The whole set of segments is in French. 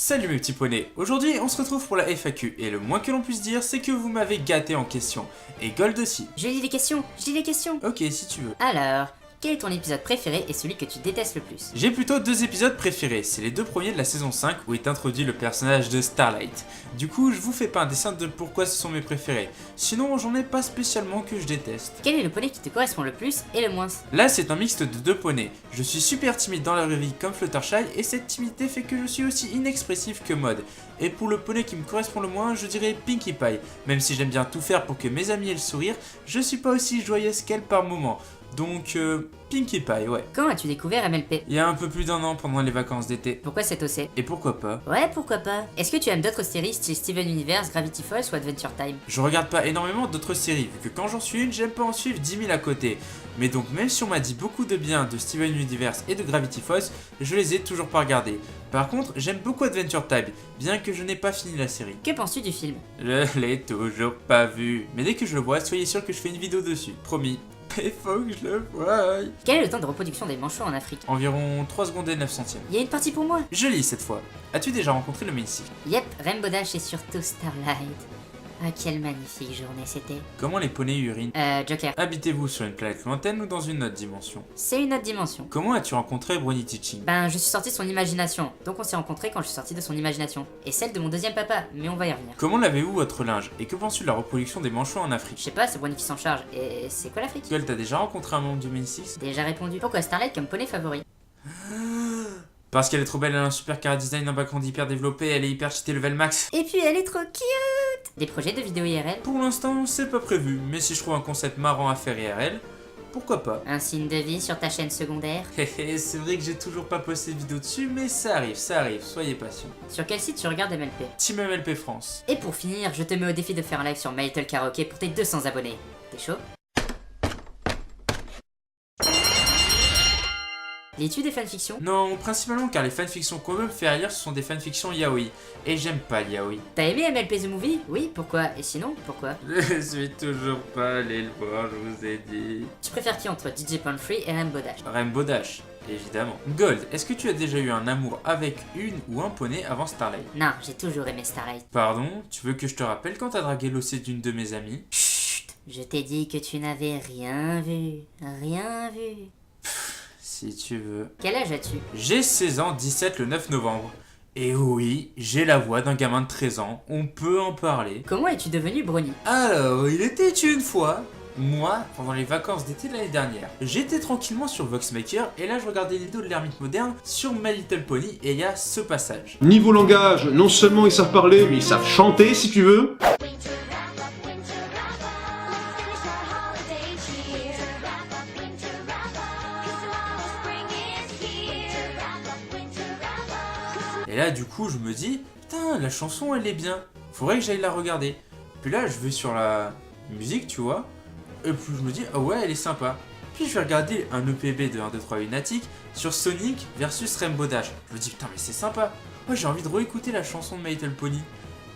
Salut mes petits poneys, aujourd'hui on se retrouve pour la FAQ et le moins que l'on puisse dire c'est que vous m'avez gâté en question. Et Gold aussi. Je lis les questions. Ok si tu veux. Alors, quel est ton épisode préféré et celui que tu détestes le plus? J'ai plutôt deux épisodes préférés, c'est les deux premiers de la saison 5 où est introduit le personnage de Starlight. Du coup je vous fais pas un dessin de pourquoi ce sont mes préférés, sinon j'en ai pas spécialement que je déteste. Quel est le poney qui te correspond le plus et le moins? Là c'est un mixte de deux poneys, je suis super timide dans la vraie vie comme Fluttershy et cette timidité fait que je suis aussi inexpressif que Maud. Et pour le poney qui me correspond le moins, je dirais Pinkie Pie, même si j'aime bien tout faire pour que mes amis aient le sourire, je suis pas aussi joyeuse qu'elle par moment. Donc, Pinkie Pie, ouais. Quand as-tu découvert MLP? Il y a un peu plus d'un an pendant les vacances d'été. Pourquoi cet OC? Et pourquoi pas? Ouais, pourquoi pas. Est-ce que tu aimes d'autres séries style Steven Universe, Gravity Falls ou Adventure Time? Je regarde pas énormément d'autres séries, vu que quand j'en suis une, j'aime pas en suivre 10 000 à côté. Mais donc, même si on m'a dit beaucoup de bien de Steven Universe et de Gravity Falls, je les ai toujours pas regardés. Par contre, j'aime beaucoup Adventure Time, bien que je n'ai pas fini la série. Que penses-tu du film? Je l'ai toujours pas vu. Mais dès que je le vois, soyez sûr que je fais une vidéo dessus, promis. Il faut que je le voie. Quel est le temps de reproduction des manchots en Afrique? Environ 3 secondes et 9 centièmes. Il y a une partie pour moi. Je lis cette fois. As-tu déjà rencontré le Macy? Yep, Rainbow Dash et surtout Starlight. Ah, quelle magnifique journée c'était. Comment les poneys urinent? Joker. Habitez-vous sur une planète lointaine ou dans une autre dimension? C'est une autre dimension. Comment as-tu rencontré Brony Teaching? Ben, je suis sorti de son imagination, donc on s'est rencontrés quand je suis sorti de son imagination. Et celle de mon deuxième papa, mais on va y revenir. Comment lavez-vous votre linge? Et que penses-tu de la reproduction des manchots en Je Afrique? sais pas, c'est Brony qui s'en charge. Et c'est quoi l'Afrique? Gueule, t'as déjà rencontré un membre du Macy? Déjà répondu. Pourquoi Starlight comme poney favori? Parce qu'elle est trop belle, elle a un super car design, un background hyper développé, elle est hyper cheatée level max. Et puis elle est trop cute. Des projets de vidéo IRL? Pour l'instant, c'est pas prévu, mais si je trouve un concept marrant à faire IRL, pourquoi pas? Un signe de vie sur ta chaîne secondaire? C'est vrai que j'ai toujours pas posté de vidéo dessus, mais ça arrive, soyez patient. Sur quel site tu regardes MLP? Team MLP France. Et pour finir, je te mets au défi de faire un live sur My Little Karaoke pour tes 200 abonnés. T'es chaud? Lis-tu des fanfictions? Non, principalement car les fanfictions qu'on veut me faire lire ce sont des fanfictions yaoi, et j'aime pas le yaoi. T'as aimé MLP The Movie? Oui, pourquoi? Et sinon, pourquoi? Je suis toujours pas allé le voir, je vous ai dit. Tu préfères qui entre DJ Pantry et Rainbow Dash? Rainbow Dash, évidemment. Gold, est-ce que tu as déjà eu un amour avec une ou un poney avant Starlight? Non, j'ai toujours aimé Starlight. Pardon, tu veux que je te rappelle quand t'as dragué l'OC d'une de mes amies? Chut, je t'ai dit que tu n'avais rien vu. Rien vu. Si tu veux. Quel âge as-tu? J'ai 16 ans, 17 le 9 novembre. Et oui, j'ai la voix d'un gamin de 13 ans, on peut en parler. Comment es-tu devenu Brony? Alors, il était une fois, moi, pendant les vacances d'été de l'année dernière, j'étais tranquillement sur Voxmaker et là je regardais les vidéos de l'ermite moderne sur My Little Pony et il y a ce passage. Niveau langage, non seulement ils savent parler, mais ils savent chanter si tu veux. Et là du coup je me dis, putain la chanson elle est bien, faudrait que j'aille la regarder. Puis là je vais sur la musique tu vois, et puis je me dis, ah ouais elle est sympa. Puis je vais regarder un EPB de 1, 2, 3 Lunatic sur Sonic versus Rainbow Dash. Je me dis putain mais c'est sympa, moi j'ai envie de réécouter la chanson de My Little Pony.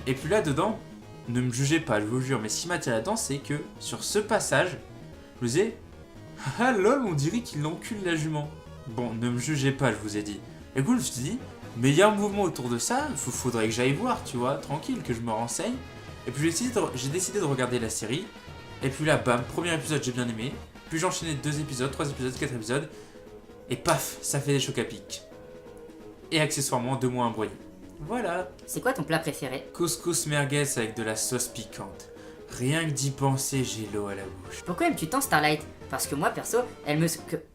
Et puis là dedans, ne me jugez pas je vous jure, mais ce qui m'attire là-dedans c'est que sur ce passage, je me disais, ah lol on dirait qu'il encule la jument. Bon ne me jugez pas je vous ai dit. Et du coup je me suis dit, mais il y a un mouvement autour de ça, faudrait que j'aille voir, tu vois, tranquille, que je me renseigne. Et puis j'ai décidé de regarder la série. Et puis là, bam, premier épisode, j'ai bien aimé. Puis j'ai enchaîné 2 épisodes, 3 épisodes, 4 épisodes. Et paf, ça fait des chocs à pic. Et accessoirement, 2 mois un broyé. Voilà. C'est quoi ton plat préféré? Couscous merguez avec de la sauce piquante. Rien que d'y penser, j'ai l'eau à la bouche. Pourquoi aimes-tu tant Starlight? Parce que moi, perso, elle me...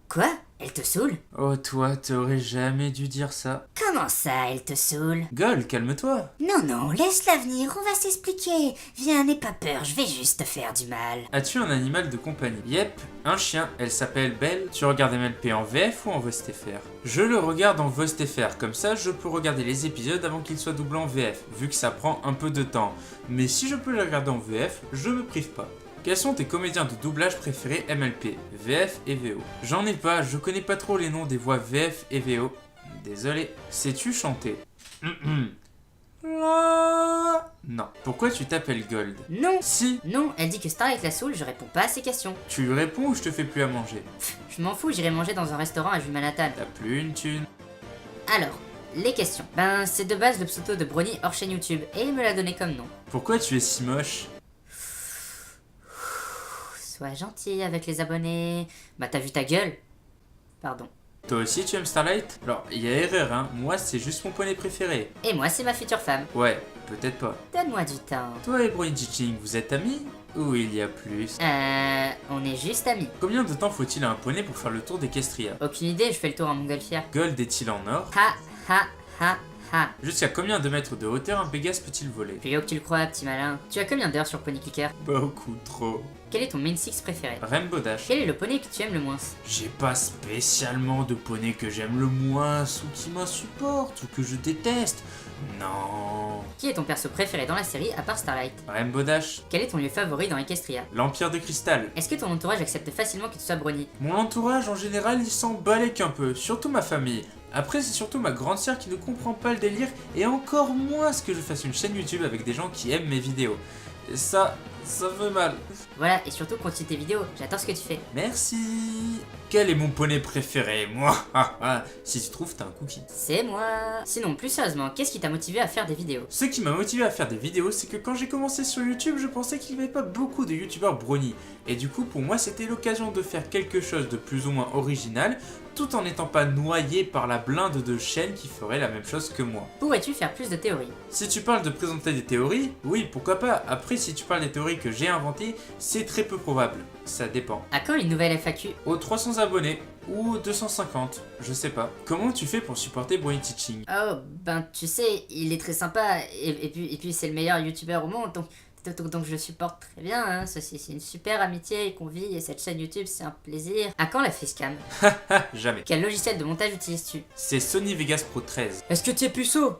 Quoi? Elle te saoule? Oh toi, t'aurais jamais dû dire ça. Comment ça, elle te saoule? Gueule, calme-toi. Non, laisse-la venir, on va s'expliquer. Viens, n'aie pas peur, je vais juste te faire du mal. As-tu un animal de compagnie? Yep, un chien, elle s'appelle Belle. Tu regardes MLP en VF ou en VOSTFR? Je le regarde en VOSTFR, comme ça je peux regarder les épisodes avant qu'ils soient doublés en VF, vu que ça prend un peu de temps. Mais si je peux les regarder en VF, je me prive pas. Quels sont tes comédiens de doublage préférés MLP, VF et VO? J'en ai pas, je connais pas trop les noms des voix VF et VO. Désolé. Sais-tu chanter? Non. Pourquoi tu t'appelles Gold? Non. Si. Non, elle dit que Starlight la saoule, je réponds pas à ses questions. Tu lui réponds ou je te fais plus à manger? Je m'en fous, j'irai manger dans un restaurant à Jules Manhattan. T'as plus une thune. Alors, les questions. Ben, c'est de base le pseudo de Brony hors chaîne YouTube, et il me l'a donné comme nom. Pourquoi tu es si moche? Sois gentil avec les abonnés. Bah, t'as vu ta gueule? Pardon. Toi aussi tu aimes Starlight? Alors, il y a erreur hein, moi c'est juste mon poney préféré. Et moi, c'est ma future femme. Ouais, peut-être pas. Donne-moi du temps. Toi et Brony Teaching, vous êtes amis? Ou il y a plus? On est juste amis. Combien de temps faut-il à un poney pour faire le tour d'Equestria? Aucune idée, je fais le tour en montgolfière. Gold est-il en or? Ha, ha, ha, ha. Jusqu'à combien de mètres de hauteur un Pégase peut-il voler? Plus haut que tu le crois, petit malin. Tu as combien d'heures sur Pony Clicker? Beaucoup trop. Quel est ton main six préféré? Rainbow Dash. Quel est le poney que tu aimes le moins? J'ai pas spécialement de poney que j'aime le moins, ou qui m'insupporte, ou que je déteste. Non. Qui est ton perso préféré dans la série à part Starlight? Rainbow Dash. Quel est ton lieu favori dans Equestria? L'Empire de Cristal. Est-ce que ton entourage accepte facilement que tu sois Brony? Mon entourage en général il s'en balèque un peu, surtout ma famille. Après c'est surtout ma grande sœur qui ne comprend pas le délire et encore moins ce que je fasse une chaîne YouTube avec des gens qui aiment mes vidéos. Et ça fait mal. Voilà, et surtout continue tes vidéos, j'adore ce que tu fais. Merci. Quel est mon poney préféré, moi? Si tu trouves, t'as un cookie. C'est moi. Sinon, plus sérieusement, qu'est-ce qui t'a motivé à faire des vidéos? Ce qui m'a motivé à faire des vidéos, c'est que quand j'ai commencé sur YouTube, je pensais qu'il n'y avait pas beaucoup de youtubeurs brony. Et du coup, pour moi, c'était l'occasion de faire quelque chose de plus ou moins original, tout en n'étant pas noyé par la blinde de chaînes qui feraient la même chose que moi. Pourrais-tu faire plus de théories? Si tu parles de présenter des théories, oui, pourquoi pas. Après, si tu parles des théories que j'ai inventées, c'est très peu probable. Ça dépend. À quand une nouvelle FAQ? Aux 300 abonnés, ou 250, je sais pas. Comment tu fais pour supporter Brony Teaching? Oh, ben tu sais, il est très sympa, et puis c'est le meilleur youtubeur au monde, donc je le supporte très bien, hein. C'est une super amitié qu'on vit, et cette chaîne YouTube c'est un plaisir. À quand la facecam? Jamais. Quel logiciel de montage utilises-tu? C'est Sony Vegas Pro 13. Est-ce que tu es puceau?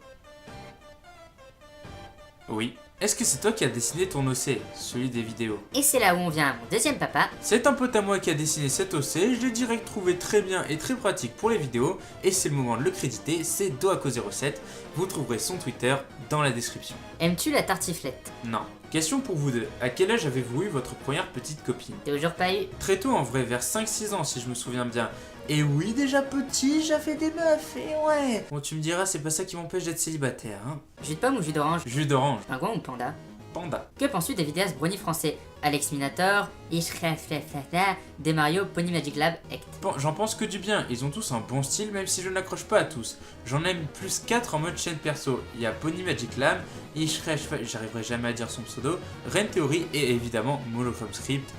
Oui. Est-ce que c'est toi qui as dessiné ton OC, celui des vidéos? Et c'est là où on vient à mon deuxième papa. C'est un pote à moi qui a dessiné cet OC, je l'ai direct trouvé très bien et très pratique pour les vidéos, et c'est le moment de le créditer, c'est Doaco07, vous trouverez son Twitter dans la description. Aimes-tu la tartiflette? Non. Question pour vous deux, à quel âge avez-vous eu votre première petite copine? Toujours pas eu? Très tôt en vrai, vers 5-6 ans si je me souviens bien. Et oui, déjà petit, j'avais des meufs, et ouais. Bon, tu me diras, c'est pas ça qui m'empêche d'être célibataire, hein. Jus de pomme ou jus d'orange? Jus d'orange, Pingouin ou panda? panda. Que penses-tu des vidéastes Brony français? Alex Minator, Demario, Pony Magic Lab, Ect. Bon, j'en pense que du bien, ils ont tous un bon style même si je n'accroche pas à tous. J'en aime plus 4 en mode chaîne perso. Il y a Pony Magic Lab, j'arriverai jamais à dire son pseudo, Ren Theory et évidemment Molofome Script.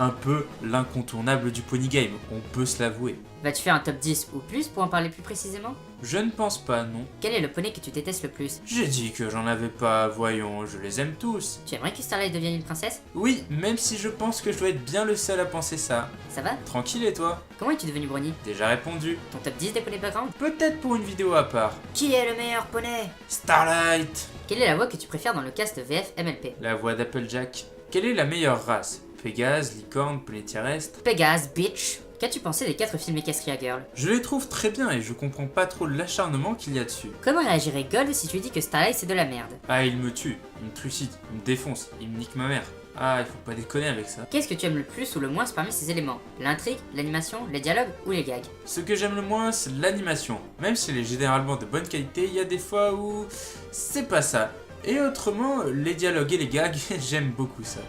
Un peu l'incontournable du Pony Game, on peut se l'avouer. Vas-tu faire un top 10 ou plus pour en parler plus précisément? Je ne pense pas, non. Quel est le poney que tu détestes le plus? J'ai dit que j'en avais pas, voyons, je les aime tous. Tu aimerais que Starlight devienne une princesse? Oui, même si je pense que je dois être bien le seul à penser ça. Ça va? Tranquille et toi? Comment es-tu devenu Brony? Déjà répondu. Ton top 10 des poneys background? Peut-être pour une vidéo à part. Qui est le meilleur poney? Starlight! Quelle est la voix que tu préfères dans le cast VF MLP? La voix d'Applejack. Quelle est la meilleure race? Pégase, licorne, poney terrestre? Pégase, bitch! Qu'as-tu pensé des 4 films Equestria Girl? Je les trouve très bien et je comprends pas trop l'acharnement qu'il y a dessus. Comment réagirait Gold si tu lui dis que Starlight c'est de la merde? Ah, il me tue, il me trucide, il me défonce, il me nique ma mère. Ah, il faut pas déconner avec ça. Qu'est-ce que tu aimes le plus ou le moins parmi ces éléments? L'intrigue, l'animation, les dialogues ou les gags? Ce que j'aime le moins, c'est l'animation. Même si elle est généralement de bonne qualité, il y a des fois où c'est pas ça. Et autrement, les dialogues et les gags, j'aime beaucoup ça.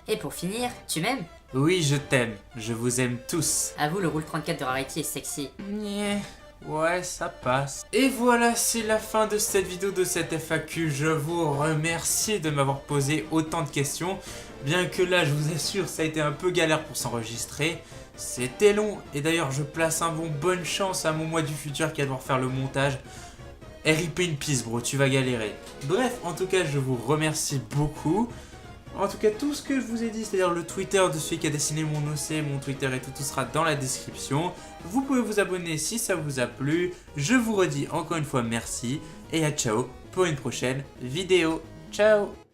Et pour finir, tu m'aimes? Oui, je t'aime, je vous aime tous. Avoue, le rôle 34 de Rarity est sexy. Ouais, ça passe. Et voilà, c'est la fin de cette vidéo, de cette FAQ. Je vous remercie de m'avoir posé autant de questions. Bien que là, je vous assure, ça a été un peu galère pour s'enregistrer. C'était long. Et d'ailleurs, je place un bon bonne chance à mon moi du futur qui va devoir faire le montage. RIP une pisse, bro, tu vas galérer. Bref, en tout cas, je vous remercie beaucoup. En tout cas, tout ce que je vous ai dit, c'est-à-dire le Twitter de celui qui a dessiné mon OC, mon Twitter et tout sera dans la description. Vous pouvez vous abonner si ça vous a plu. Je vous redis encore une fois merci et à ciao pour une prochaine vidéo. Ciao!